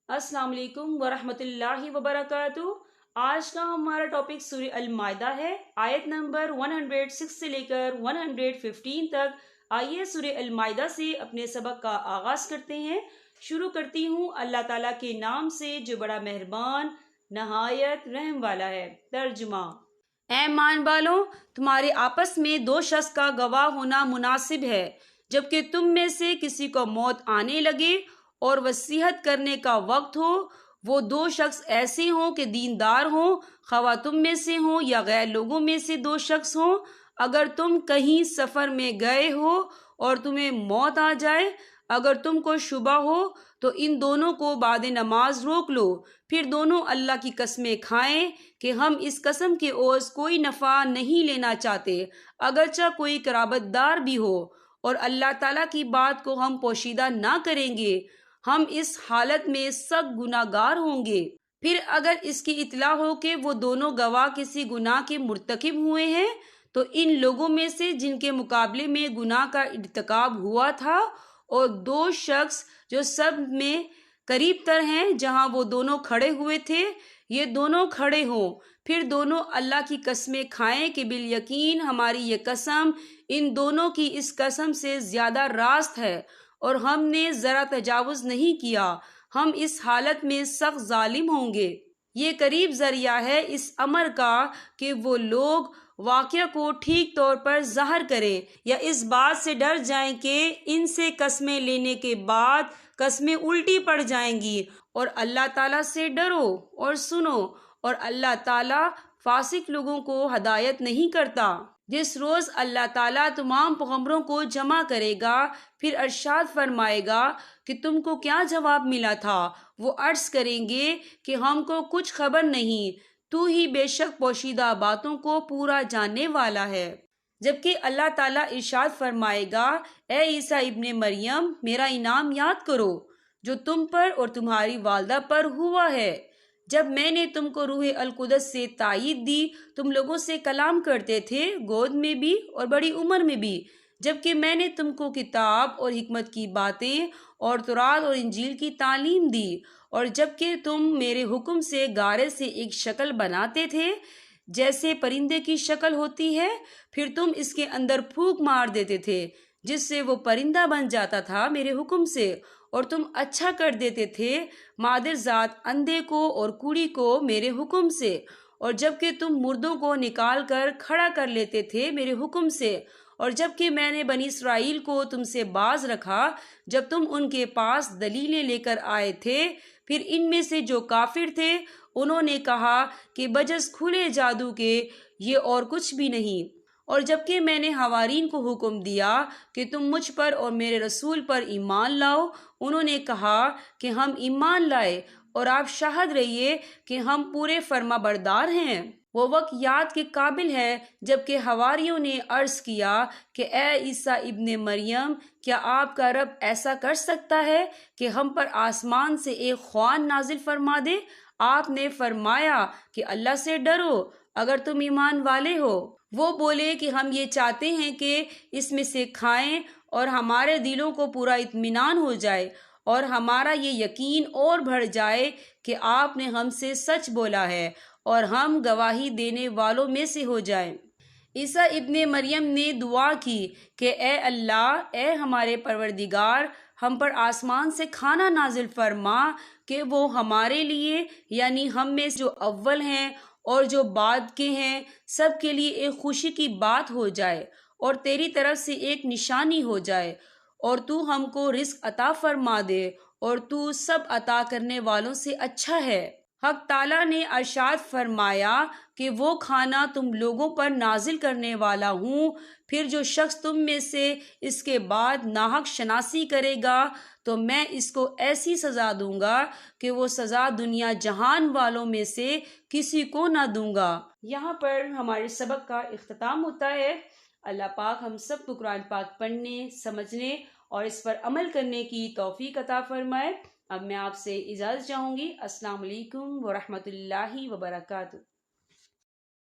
السلام علیکم ورحمۃ اللہ وبرکاتہ۔ آج کا ہمارا ٹاپک سورہ المائدہ ہے، آیت نمبر 106 سے لے کر 115 تک۔ آئیے سورہ المائدہ سے اپنے سبق کا آغاز کرتے ہیں۔ شروع کرتی ہوں اللہ تعالیٰ کے نام سے جو بڑا مہربان نہایت رحم والا ہے۔ ترجمہ: اے ایمان والوں، تمہارے آپس میں دو شخص کا گواہ ہونا مناسب ہے جبکہ تم میں سے کسی کو موت آنے لگے اور وصیت کرنے کا وقت ہو۔ وہ دو شخص ایسے ہوں کہ دیندار ہوں، خواہ تم میں سے ہوں یا غیر لوگوں میں سے دو شخص ہوں۔ اگر تم کہیں سفر میں گئے ہو اور تمہیں موت آ جائے، اگر تم کو شبہ ہو تو ان دونوں کو بعد نماز روک لو، پھر دونوں اللہ کی قسمیں کھائیں کہ ہم اس قسم کے عوض کوئی نفع نہیں لینا چاہتے، اگرچہ کوئی قرابت دار بھی ہو، اور اللہ تعالیٰ کی بات کو ہم پوشیدہ نہ کریں گے، ہم اس حالت میں سخت گناہ گار ہوں گے۔ پھر اگر اس کی اطلاع ہو کہ وہ دونوں گواہ کسی گناہ کے مرتکب ہوئے ہیں تو ان لوگوں میں سے جن کے مقابلے میں گناہ کا ارتکاب ہوا تھا اور دو شخص جو سب میں قریب تر ہیں جہاں وہ دونوں کھڑے ہوئے تھے، یہ دونوں کھڑے ہوں، پھر دونوں اللہ کی قسمیں کھائیں کہ بالیقین ہماری یہ قسم ان دونوں کی اس قسم سے زیادہ راست ہے اور ہم نے ذرا تجاوز نہیں کیا، ہم اس حالت میں سخت ظالم ہوں گے۔ یہ قریب ذریعہ ہے اس امر کا کہ وہ لوگ واقعہ کو ٹھیک طور پر ظاہر کریں یا اس بات سے ڈر جائیں کہ ان سے قسمیں لینے کے بعد قسمیں الٹی پڑ جائیں گی، اور اللہ تعالیٰ سے ڈرو اور سنو، اور اللہ تعالیٰ فاسق لوگوں کو ہدایت نہیں کرتا۔ جس روز اللہ تعالیٰ تمام پیغمبروں کو جمع کرے گا، پھر ارشاد فرمائے گا کہ تم کو کیا جواب ملا تھا؟ وہ عرض کریں گے کہ ہم کو کچھ خبر نہیں، تو ہی بے شک پوشیدہ باتوں کو پورا جاننے والا ہے۔ جبکہ اللہ تعالیٰ ارشاد فرمائے گا، اے عیسیٰ ابن مریم، میرا انعام یاد کرو جو تم پر اور تمہاری والدہ پر ہوا ہے۔ جب میں نے تم کو روح القدس سے تائید دی، تم لوگوں سے کلام کرتے تھے، گود میں بھی اور بڑی عمر میں بھی، جبکہ میں نے تم کو کتاب اور حکمت کی باتیں اور تورات اور انجیل کی تعلیم دی، اور جبکہ تم میرے حکم سے گارے سے ایک شکل بناتے تھے جیسے پرندے کی شکل ہوتی ہے، پھر تم اس کے اندر پھونک مار دیتے تھے جس سے وہ پرندہ بن جاتا تھا میرے حکم سے، اور تم اچھا کر دیتے تھے مادر ذات اندھے کو اور کوڑی کو میرے حکم سے، اور جبکہ تم مردوں کو نکال کر کھڑا کر لیتے تھے میرے حکم سے، اور جبکہ میں نے بنی اسرائیل کو تم سے باز رکھا جب تم ان کے پاس دلیلیں لے کر آئے تھے، پھر ان میں سے جو کافر تھے انہوں نے کہا کہ بجز کھلے جادو کے یہ اور کچھ بھی نہیں، اور جبکہ میں نے حوارین کو حکم دیا کہ تم مجھ پر اور میرے رسول پر ایمان لاؤ، انہوں نے کہا کہ ہم ایمان لائے، اور آپ شاہد رہیے کہ ہم پورے فرما بردار ہیں۔ وہ وقت یاد کے قابل ہے جب کہ حواریوں نے عرض کیا کہ اے عیسیٰ ابن مریم، کیا آپ کا رب ایسا کر سکتا ہے کہ ہم پر آسمان سے ایک خوان نازل فرما دے؟ آپ نے فرمایا کہ اللہ سے ڈرو اگر تم ایمان والے ہو۔ وہ بولے کہ ہم یہ چاہتے ہیں کہ اس میں سے کھائیں اور ہمارے دلوں کو پورا اطمینان ہو جائے اور ہمارا یہ یقین اور بڑھ جائے کہ آپ نے ہم سے سچ بولا ہے اور ہم گواہی دینے والوں میں سے ہو جائیں۔ عیسیٰ ابن مریم نے دعا کی کہ اے اللہ، اے ہمارے پروردگار، ہم پر آسمان سے کھانا نازل فرما کہ وہ ہمارے لیے، یعنی ہم میں جو اول ہیں اور جو بعد کے ہیں، سب کے لیے ایک خوشی کی بات ہو جائے اور تیری طرف سے ایک نشانی ہو جائے، اور تو ہم کو رزق عطا فرما دے، اور تو سب عطا کرنے والوں سے اچھا ہے۔ حق تعالیٰ نے ارشاد فرمایا کہ وہ کھانا تم لوگوں پر نازل کرنے والا ہوں، پھر جو شخص تم میں سے اس کے بعد ناحق شناسی کرے گا تو میں اس کو ایسی سزا دوں گا کہ وہ سزا دنیا جہان والوں میں سے کسی کو نہ دوں گا۔ یہاں پر ہمارے سبق کا اختتام ہوتا ہے۔ اللہ پاک ہم سب کو قرآن پاک پڑھنے، سمجھنے اور اس پر عمل کرنے کی توفیق عطا فرمائے۔ اب میں آپ سے اجازت چاہوں گی۔ السلام علیکم ورحمۃ اللہ وبرکاتہ۔